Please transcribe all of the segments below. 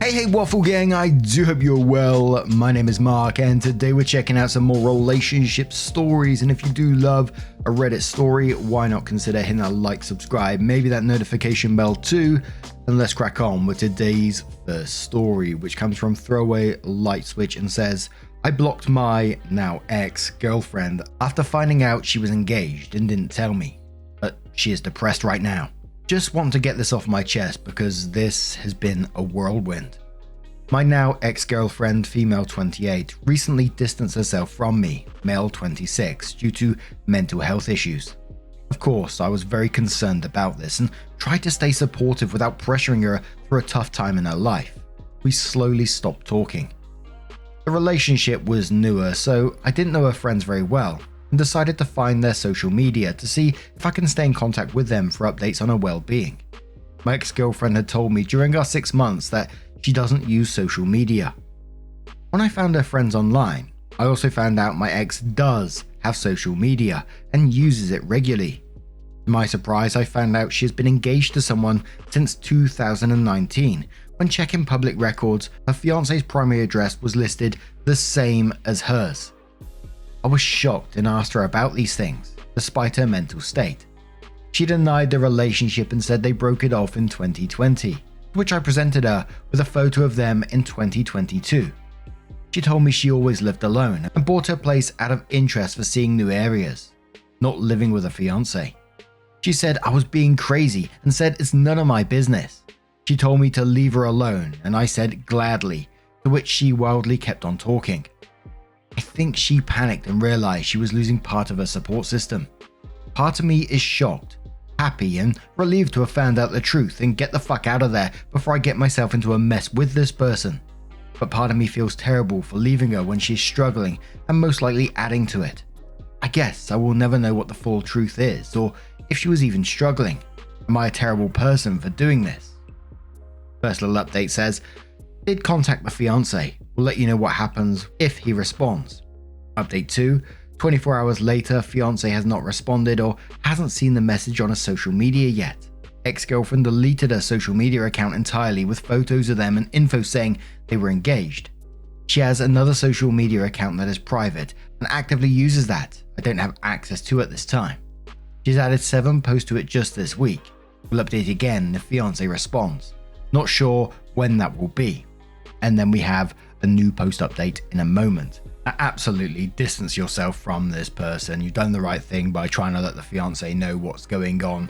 Hey Waffle Gang, I do hope you're well. My name is Mark and today we're checking out some more relationship stories, and if you do love a Reddit story, why not consider hitting that like, subscribe, maybe that notification bell too, and let's crack on with today's first story, which comes from ThrowRALightSwitch and says, I blocked my now ex-girlfriend after finding out she was engaged and didn't tell me, but she is depressed right now. Just want to get this off my chest because this has been a whirlwind. My now ex-girlfriend, female 28, recently distanced herself from me, male 26, due to mental health issues. Of course, I was very concerned about this and tried to stay supportive without pressuring her through a tough time in her life. We slowly stopped talking. The relationship was newer, so I didn't know her friends very well, and decided to find their social media to see if I can stay in contact with them for updates on her well-being. My ex-girlfriend had told me during our 6 months that she doesn't use social media. When I found her friends online, I also found out my ex does have social media and uses it regularly. To my surprise, I found out she has been engaged to someone since 2019. When checking public records, her fiance's primary address was listed the same as hers. I was shocked and asked her about these things, despite her mental state. She denied the relationship and said they broke it off in 2020, which I presented her with a photo of them in 2022. She told me she always lived alone and bought her place out of interest for seeing new areas, not living with a fiance. She said I was being crazy and said it's none of my business. She told me to leave her alone and I said gladly, to which she wildly kept on talking. I think she panicked and realized she was losing part of her support system. Part of me is shocked, happy and relieved to have found out the truth and get the fuck out of there before I get myself into a mess with this person. But part of me feels terrible for leaving her when she's struggling and most likely adding to it. I guess I will never know what the full truth is or if she was even struggling. Am I a terrible person for doing this? First little update says, did contact the fiance. We'll let you know what happens if he responds. Update 2, 24 hours later, fiance has not responded or hasn't seen the message on her social media yet. Ex-girlfriend deleted her social media account entirely with photos of them and info saying they were engaged. She has another social media account that is private and actively uses that. I don't have access to at this time. She's added 7 posts to it just this week. We'll update again if fiance responds. Not sure when that will be. And then we have a new post update in a moment. Absolutely distance yourself from this person. You've done the right thing by trying to let the fiance know what's going on.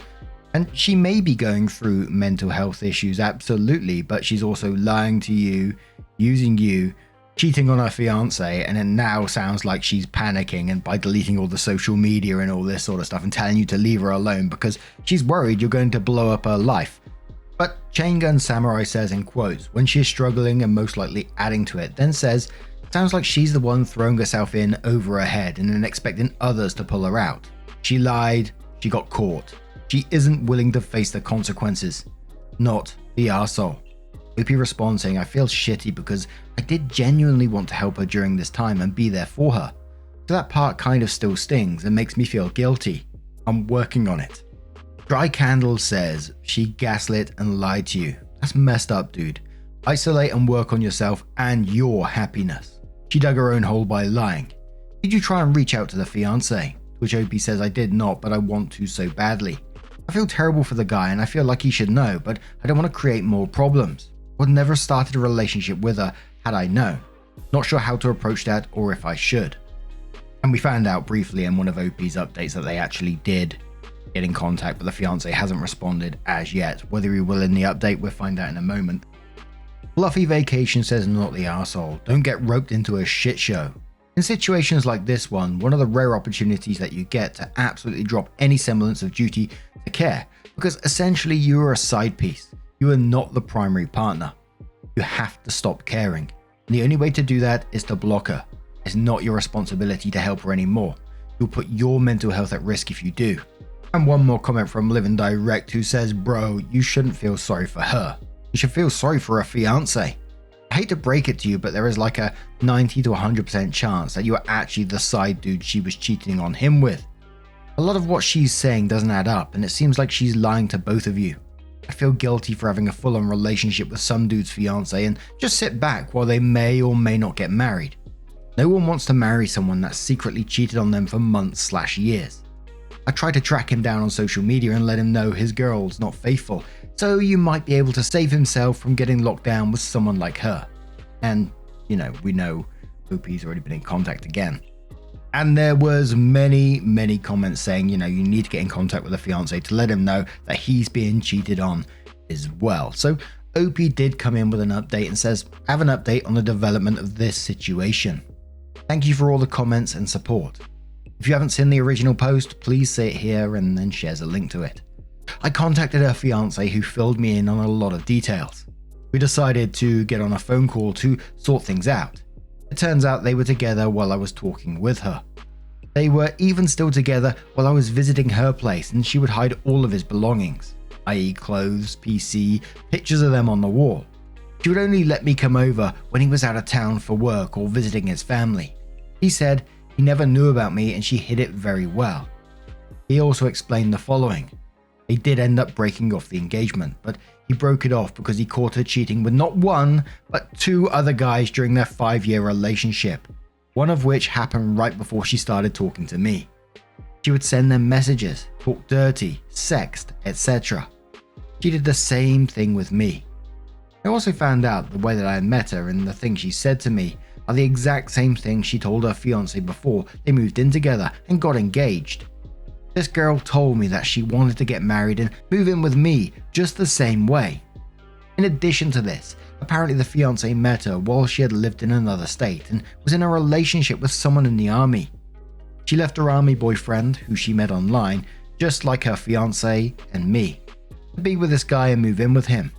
And she may be going through mental health issues, absolutely, but she's also lying to you, using you, cheating on her fiance, and it now sounds like she's panicking and by deleting all the social media and all this sort of stuff and telling you to leave her alone because she's worried you're going to blow up her life. But Chain Gun Samurai says in quotes, when she's struggling and most likely adding to it, then says, sounds like she's the one throwing herself in over her head and then expecting others to pull her out. She lied, she got caught. She isn't willing to face the consequences. Not the arsehole. OP responds saying, I feel shitty because I did genuinely want to help her during this time and be there for her. So that part kind of still stings and makes me feel guilty. I'm working on it. Dry Candle says, she gaslit and lied to you. That's messed up, dude. Isolate and work on yourself and your happiness. She dug her own hole by lying. Did you try and reach out to the fiance? To which OP says, I did not, but I want to so badly. I feel terrible for the guy and I feel like he should know, but I don't want to create more problems. Would never have started a relationship with her had I known. Not sure how to approach that or if I should. And we found out briefly in one of OP's updates that they actually did get in contact, but the fiance hasn't responded as yet. Whether he will in the update, we'll find out in a moment. Fluffy Vacation says, not the arsehole. Don't get roped into a shit show. In situations like this one of the rare opportunities that you get to absolutely drop any semblance of duty to care, because essentially you are a side piece. You are not the primary partner. You have to stop caring. And the only way to do that is to block her. It's not your responsibility to help her anymore. You'll put your mental health at risk if you do. And one more comment from Living Direct who says, bro, you shouldn't feel sorry for her. You should feel sorry for her fiance. I hate to break it to you, but there is like a 90 to 100% chance that you are actually the side dude she was cheating on him with. A lot of what she's saying doesn't add up, and it seems like she's lying to both of you. I feel guilty for having a full-on relationship with some dude's fiance and just sit back while they may or may not get married. No one wants to marry someone that secretly cheated on them for months/years. I tried to track him down on social media and let him know his girl's not faithful, so you might be able to save himself from getting locked down with someone like her. And, we know OP's already been in contact again. And there was many comments saying, you need to get in contact with a fiance to let him know that he's being cheated on as well. So OP did come in with an update and says, I have an update on the development of this situation. Thank you for all the comments and support. If you haven't seen the original post, please see it here, and then shares a link to it. I contacted her fiance, who filled me in on a lot of details. We decided to get on a phone call to sort things out. It turns out they were together while I was talking with her. They were even still together while I was visiting her place, and she would hide all of his belongings, i.e. clothes, PC, pictures of them on the wall. She would only let me come over when he was out of town for work or visiting his family. He said he never knew about me and she hid it very well. He also explained the following. They did end up breaking off the engagement, but he broke it off because he caught her cheating with not one, but 2 other guys during their 5-year relationship, one of which happened right before she started talking to me. She would send them messages, talk dirty, sext, etc. She did the same thing with me. I also found out the way that I had met her and the things she said to me are the exact same things she told her fiance before they moved in together and got engaged. This girl told me that she wanted to get married and move in with me just the same way. In addition to this, apparently the fiance met her while she had lived in another state and was in a relationship with someone in the army. She left her army boyfriend, who she met online, just like her fiance and me, to be with this guy and move in with him.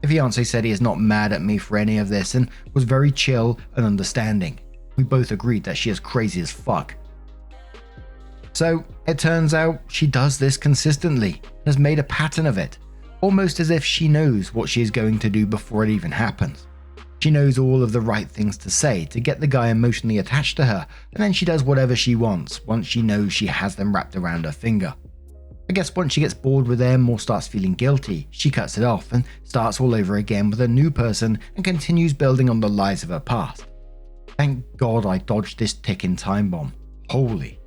The fiance said he is not mad at me for any of this and was very chill and understanding. We both agreed that she is crazy as fuck. So it turns out she does this consistently and has made a pattern of it, almost as if she knows what she is going to do before it even happens. She knows all of the right things to say to get the guy emotionally attached to her, and then she does whatever she wants once she knows she has them wrapped around her finger. I guess once she gets bored with them or starts feeling guilty, she cuts it off and starts all over again with a new person and continues building on the lies of her past. Thank God I dodged this ticking time bomb. Holy.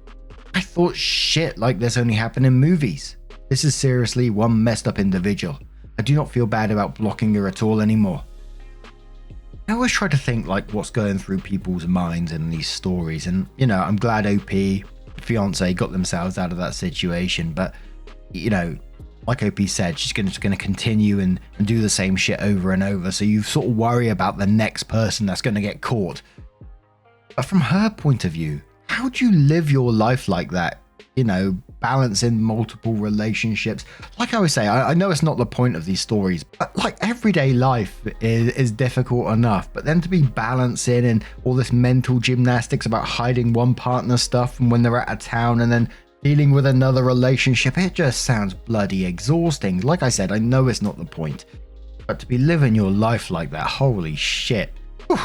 I thought shit like this only happened in movies. This is seriously one messed up individual. I do not feel bad about blocking her at all anymore. I always try to think like what's going through people's minds in these stories, and I'm glad OP, fiance, got themselves out of that situation, but like OP said, she's just going to continue and do the same shit over and over, so you sort of worry about the next person that's going to get caught. But from her point of view, how do you live your life like that? Balancing multiple relationships. Like I always say, I know it's not the point of these stories, but like everyday life is difficult enough, but then to be balancing and all this mental gymnastics about hiding one partner's stuff from when they're out of town and then dealing with another relationship, it just sounds bloody exhausting. Like I said, I know it's not the point, but to be living your life like that, holy shit. Whew.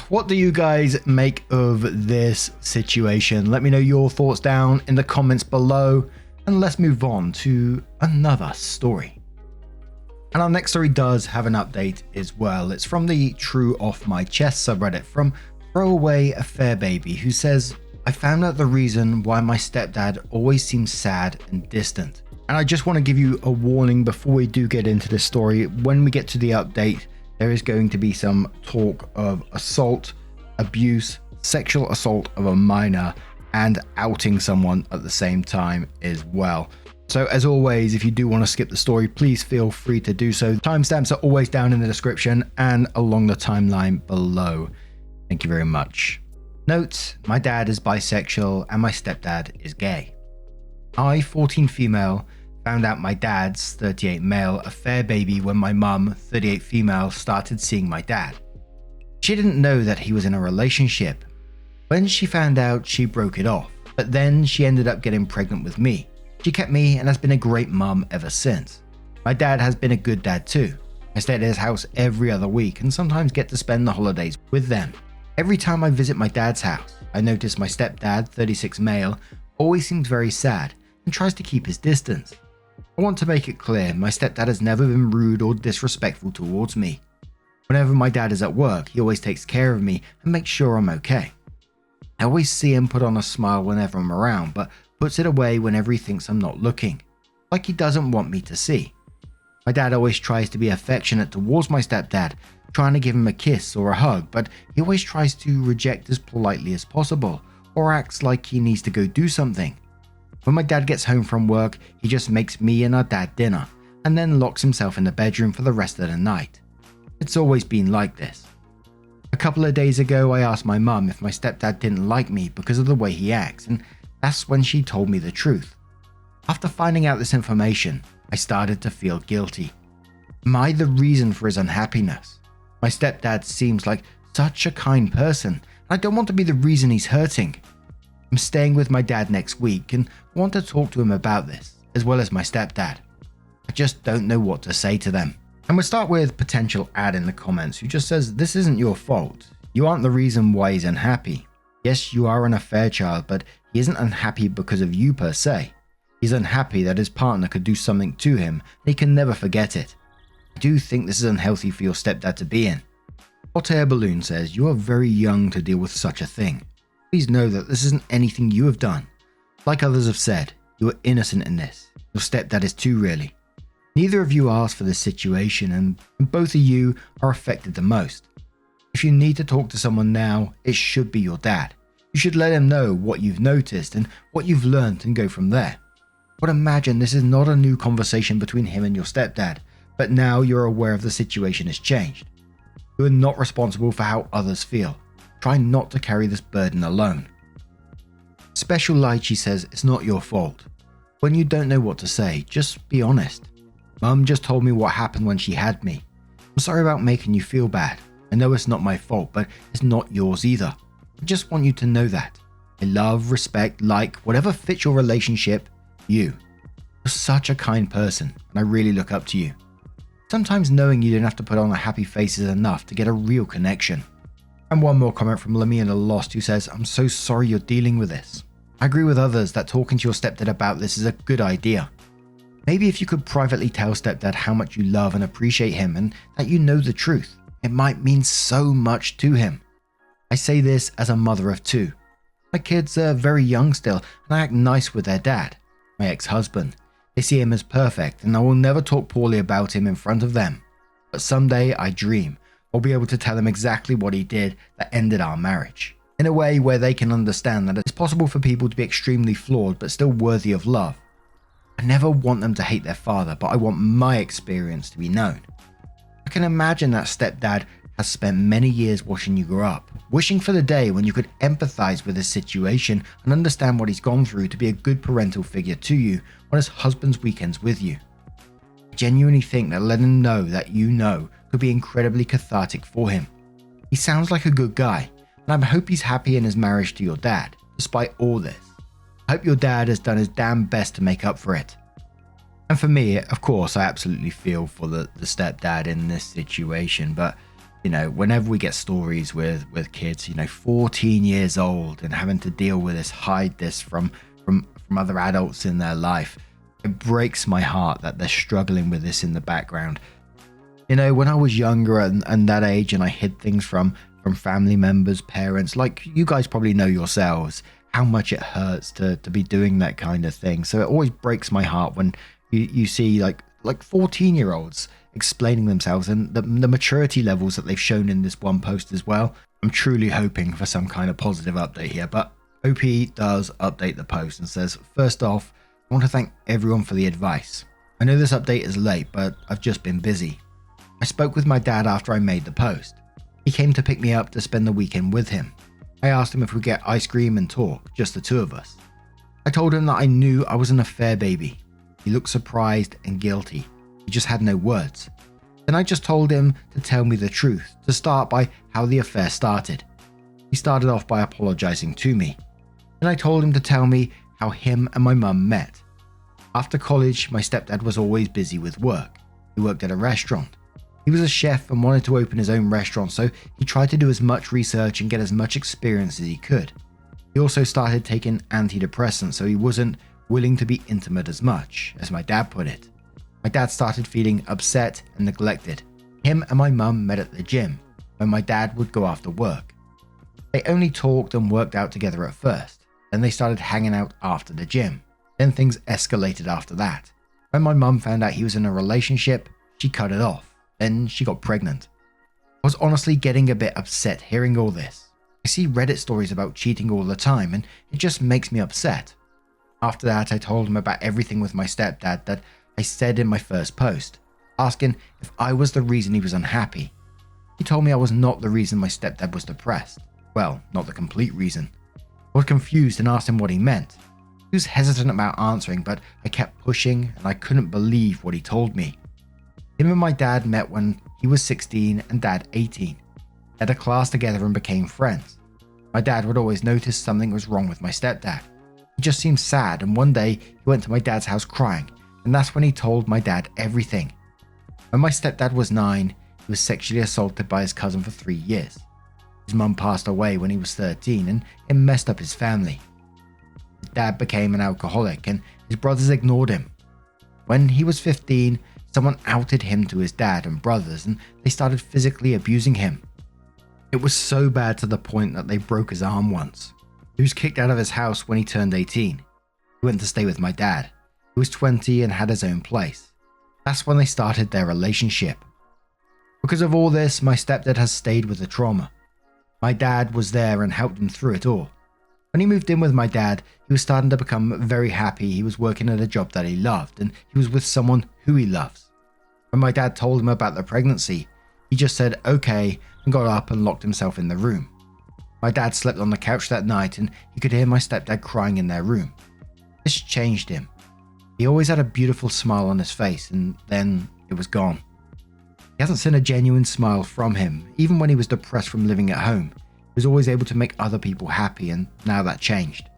What do you guys make of this situation? Let me know your thoughts down in the comments below, and let's move on to another story. And our next story does have an update as well. It's from the TrueOffMyChest subreddit from ThrowRALightSwitch, who says, I found out the reason why my stepdad always seems sad and distant. And I just want to give you a warning before we do get into this story. When we get to the update, there is going to be some talk of assault, abuse, sexual assault of a minor, and outing someone at the same time as well. So as always, if you do want to skip the story, please feel free to do so. Timestamps are always down in the description and along the timeline below. Thank you very much. Note, my dad is bisexual and my stepdad is gay. I, 14 female, found out my dad's 38 male affair baby when my mum, 38 female, started seeing my dad. She didn't know that he was in a relationship. When she found out, she broke it off, but then she ended up getting pregnant with me. She kept me and has been a great mum ever since. My dad has been a good dad too. I stay at his house every other week and sometimes get to spend the holidays with them. Every time I visit my dad's house, I notice my stepdad, 36 male, always seems very sad and tries to keep his distance. I want to make it clear, my stepdad has never been rude or disrespectful towards me. Whenever my dad is at work, he always takes care of me and makes sure I'm okay. I always see him put on a smile whenever I'm around, but puts it away whenever he thinks I'm not looking, like he doesn't want me to see. My dad always tries to be affectionate towards my stepdad, trying to give him a kiss or a hug, but he always tries to reject as politely as possible, or acts like he needs to go do something. When my dad gets home from work, he just makes me and our dad dinner, and then locks himself in the bedroom for the rest of the night. It's always been like this. A couple of days ago, I asked my mum if my stepdad didn't like me because of the way he acts, and that's when she told me the truth. After finding out this information, I started to feel guilty. Am I the reason for his unhappiness? My stepdad seems like such a kind person, and I don't want to be the reason he's hurting. I'm staying with my dad next week and want to talk to him about this, as well as my stepdad. I just don't know what to say to them. And we'll start with potential ad in the comments who just says, this isn't your fault. You aren't the reason why he's unhappy. Yes, you are an affair child, but he isn't unhappy because of you per se. He's unhappy that his partner could do something to him and he can never forget it. I do think this is unhealthy for your stepdad to be in. Hot Air Balloon says, you are very young to deal with such a thing. Please know that this isn't anything you have done. Like others have said, you are innocent in this. Your stepdad is too, really. Neither of you asked for this situation and both of you are affected the most. If you need to talk to someone now, it should be your dad. You should let him know what you've noticed and what you've learned and go from there. But imagine this is not a new conversation between him and your stepdad, but now you're aware of the situation has changed. You are not responsible for how others feel. Try not to carry this burden alone. Special Lychee says it's not your fault. When you don't know what to say, just be honest. Mum just told me what happened when she had me. I'm sorry about making you feel bad. I know it's not my fault, but it's not yours either. I just want you to know that. I love, respect, like, whatever fits your relationship, you. You're such a kind person, and I really look up to you. Sometimes knowing you don't have to put on a happy face is enough to get a real connection. And one more comment from Lemmy and the Lost who says, I'm so sorry you're dealing with this. I agree with others that talking to your stepdad about this is a good idea. Maybe if you could privately tell stepdad how much you love and appreciate him and that you know the truth, it might mean so much to him. I say this as a mother of two. My kids are very young still and I act nice with their dad, my ex-husband. They see him as perfect and I will never talk poorly about him in front of them. But someday I dream I'll be able to tell them exactly what he did that ended our marriage, in a way where they can understand that it's possible for people to be extremely flawed but still worthy of love. I never want them to hate their father, but I want my experience to be known. I can imagine that stepdad has spent many years watching you grow up, wishing for the day when you could empathize with his situation and understand what he's gone through to be a good parental figure to you on his husband's weekends with you. I genuinely think that letting him know that you know could be incredibly cathartic for him. He sounds like a good guy, and I hope he's happy in his marriage to your dad, despite all this. I hope your dad has done his damn best to make up for it. And for me, of course, I absolutely feel for the stepdad in this situation, but you know, whenever we get stories with kids, 14 years old and having to deal with this, hide this from other adults in their life, it breaks my heart that they're struggling with this in the background. When I was younger and that age and I hid things from family members, parents, like you guys probably know yourselves, how much it hurts to be doing that kind of thing. So it always breaks my heart when you see like 14-year-olds explaining themselves and the maturity levels that they've shown in this one post as well. I'm truly hoping for some kind of positive update here, but OP does update the post and says, first off, I want to thank everyone for the advice. I know this update is late, but I've just been busy. I spoke with my dad after I made the post. He came to pick me up to spend the weekend with him. I asked him if we get ice cream and talk, just the two of us. I told him that I knew I was an affair baby. He looked surprised and guilty. He just had no words. Then I just told him to tell me the truth, to start by how the affair started. He started off by apologizing to me. Then I told him to tell me how him and my mum met. After college, my stepdad was always busy with work. He worked at a restaurant. He was a chef and wanted to open his own restaurant, so he tried to do as much research and get as much experience as he could. He also started taking antidepressants, so he wasn't willing to be intimate as much, as my dad put it. My dad started feeling upset and neglected. Him and my mum met at the gym when my dad would go after work. They only talked and worked out together at first, then they started hanging out after the gym. Then things escalated after that. When my mum found out he was in a relationship, she cut it off. Then she got pregnant. I was honestly getting a bit upset hearing all this. I see Reddit stories about cheating all the time and it just makes me upset. After that, I told him about everything with my stepdad that I said in my first post, asking if I was the reason he was unhappy. He told me I was not the reason my stepdad was depressed. Well, not the complete reason. I was confused and asked him what he meant. He was hesitant about answering, but I kept pushing and I couldn't believe what he told me. Him and my dad met when he was 16 and dad 18. They had a class together and became friends. My dad would always notice something was wrong with my stepdad. He just seemed sad, and one day he went to my dad's house crying, and that's when he told my dad everything. When my stepdad was 9, he was sexually assaulted by his cousin for 3 years. His mum passed away when he was 13 and it messed up his family. His dad became an alcoholic and his brothers ignored him. When he was 15, someone outed him to his dad and brothers and they started physically abusing him. It was so bad to the point that they broke his arm once. He was kicked out of his house when he turned 18. He went to stay with my dad, who was 20 and had his own place. That's when they started their relationship. Because of all this, my stepdad has stayed with the trauma. My dad was there and helped him through it all. When he moved in with my dad, he was starting to become very happy. He was working at a job that he loved and he was with someone who he loves. When my dad told him about the pregnancy, he just said okay and got up and locked himself in the room. My dad slept on the couch that night and he could hear my stepdad crying in their room. This changed him. He always had a beautiful smile on his face and then it was gone. He hasn't seen a genuine smile from him, even when he was depressed from living at home. He was always able to make other people happy and now that changed.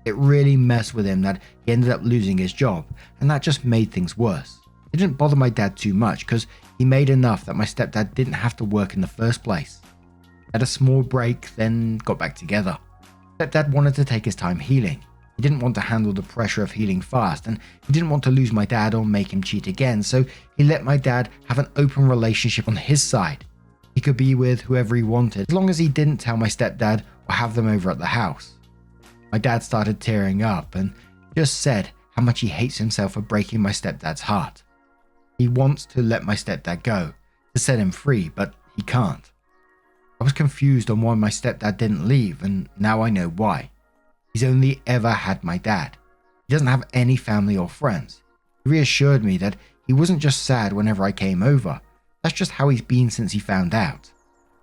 It really messed with him that he ended up losing his job and that just made things worse. It didn't bother my dad too much because he made enough that my stepdad didn't have to work in the first place. Had a small break, then got back together. Stepdad wanted to take his time healing. He didn't want to handle the pressure of healing fast and he didn't want to lose my dad or make him cheat again, so he let my dad have an open relationship on his side. He could be with whoever he wanted as long as he didn't tell my stepdad or have them over at the house. My dad started tearing up and just said how much he hates himself for breaking my stepdad's heart. He wants to let my stepdad go, to set him free, but he can't. I was confused on why my stepdad didn't leave and now I know why. He's only ever had my dad. He doesn't have any family or friends. He reassured me that he wasn't just sad whenever I came over. That's just how he's been since he found out.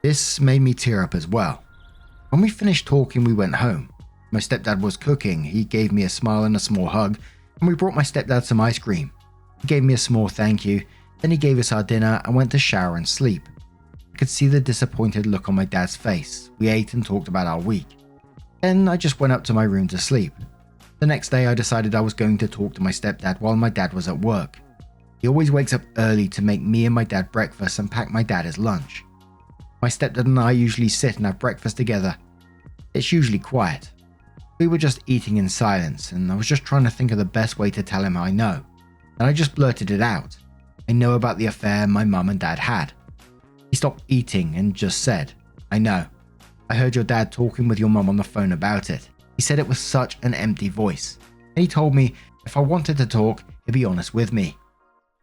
This made me tear up as well. When we finished talking, we went home. My stepdad was cooking. He gave me a smile and a small hug, and we brought my stepdad some ice cream. He gave me a small thank you, then he gave us our dinner and went to shower and sleep. I could see the disappointed look on my dad's face. We ate and talked about our week. Then I just went up to my room to sleep. The next day I decided I was going to talk to my stepdad while my dad was at work. He always wakes up early to make me and my dad breakfast and pack my dad his lunch. My stepdad and I usually sit and have breakfast together. It's usually quiet. We were just eating in silence and I was just trying to think of the best way to tell him I know. And I just blurted it out. I know about the affair my mum and dad had. He stopped eating and just said, I know. I heard your dad talking with your mum on the phone about it. He said it with such an empty voice. And he told me if I wanted to talk, he'd be honest with me.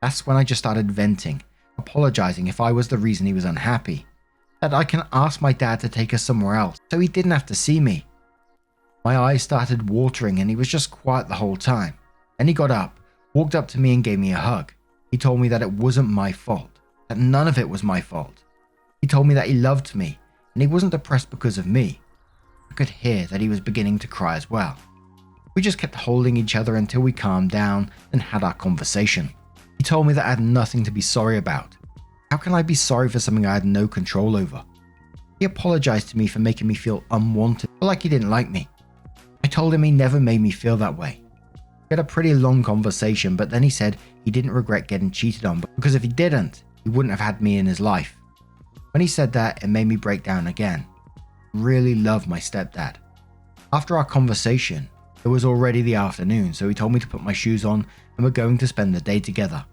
That's when I just started venting, apologizing if I was the reason he was unhappy. That I can ask my dad to take us somewhere else so he didn't have to see me. My eyes started watering and he was just quiet the whole time. Then he got up, walked up to me and gave me a hug. He told me that it wasn't my fault, that none of it was my fault. He told me that he loved me and he wasn't depressed because of me. I could hear that he was beginning to cry as well. We just kept holding each other until we calmed down and had our conversation. He told me that I had nothing to be sorry about. How can I be sorry for something I had no control over? He apologized to me for making me feel unwanted, or like he didn't like me. I told him he never made me feel that way. We had a pretty long conversation, but then he said he didn't regret getting cheated on because if he didn't, he wouldn't have had me in his life. When he said that, it made me break down again. I really love my stepdad. After our conversation, It was already the afternoon, so he told me to put my shoes on and we're going to spend the day together.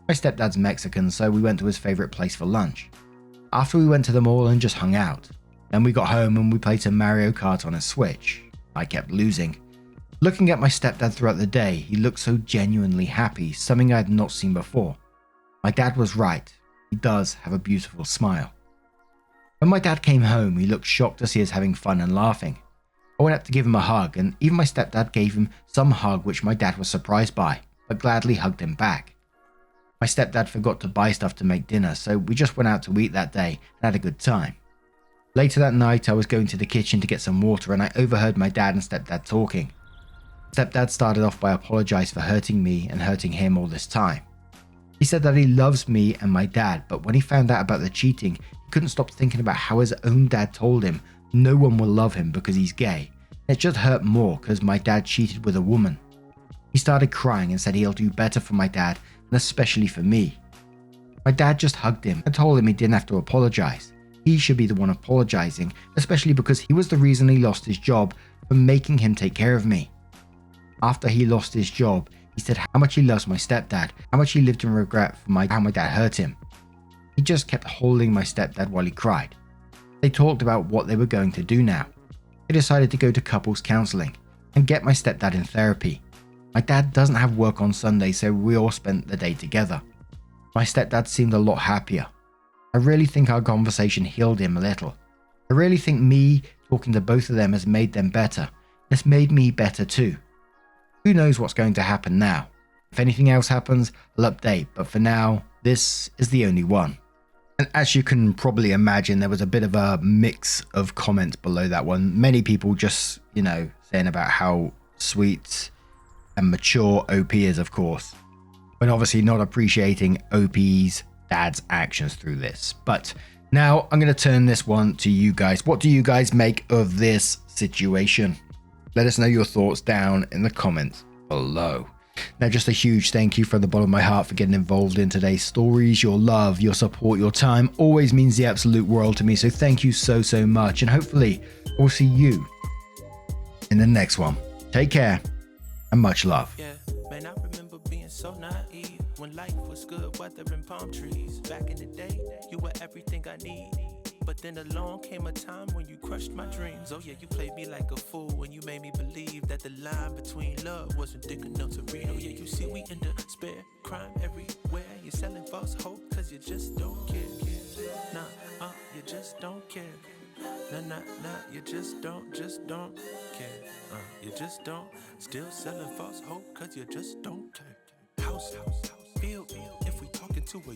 My stepdad's Mexican, so we went to his favorite place for lunch. After we went to the mall and just hung out. Then we got home and we played some Mario Kart on his Switch. I kept losing. Looking at my stepdad throughout the day, he looked so genuinely happy, something I had not seen before. My dad was right. He does have a beautiful smile. When my dad came home, he looked shocked to see us having fun and laughing. I went up to give him a hug, and even my stepdad gave him some hug, which my dad was surprised by, but gladly hugged him back. My stepdad forgot to buy stuff to make dinner, so we just went out to eat that day and had a good time. Later that night, I was going to the kitchen to get some water and I overheard my dad and stepdad talking. Stepdad started off by apologizing for hurting me and hurting him all this time. He said that he loves me and my dad, but when he found out about the cheating, he couldn't stop thinking about how his own dad told him no one will love him because he's gay. It just hurt more because my dad cheated with a woman. He started crying and said he'll do better for my dad and especially for me. My dad just hugged him and told him he didn't have to apologize. He should be the one apologizing, especially because he was the reason he lost his job for making him take care of me. After he lost his job, he said how much he loves my stepdad, how much he lived in regret for how my dad hurt him. He just kept holding my stepdad while he cried. They talked about what they were going to do now. They decided to go to couples counseling and get my stepdad in therapy. My dad doesn't have work on Sunday, so we all spent the day together. My stepdad seemed a lot happier. I really think our conversation healed him a little. I really think me talking to both of them has made them better. It's made me better too. Who knows what's going to happen now? If anything else happens, I'll update, but for now, this is the only one. And as you can probably imagine, there was a bit of a mix of comments below that one. Many people just, saying about how sweet and mature OP is, of course, but obviously not appreciating OP's dad's actions through this. But now I'm going to turn this one to you guys. What do you guys make of this situation? Let us know your thoughts down in the comments below. Now, just a huge thank you from the bottom of my heart for getting involved in today's stories. Your love, your support, your time always means the absolute world to me. So thank you so much. And hopefully we'll see you in the next one. Take care and much love. Yeah, man, I remember being so naive when life was good, weather and palm trees. Back in the day, you were everything I need. But then along came a time when you crushed my dreams. Oh yeah, you played me like a fool when you made me believe that the line between love wasn't thick enough to read. Oh yeah, you see we in despair, crime everywhere. You're selling false hope cause you just don't care. Nah, you just don't care. Nah, you just don't care. You just don't. Still selling false hope cause you just don't care. House, field, if we talking to a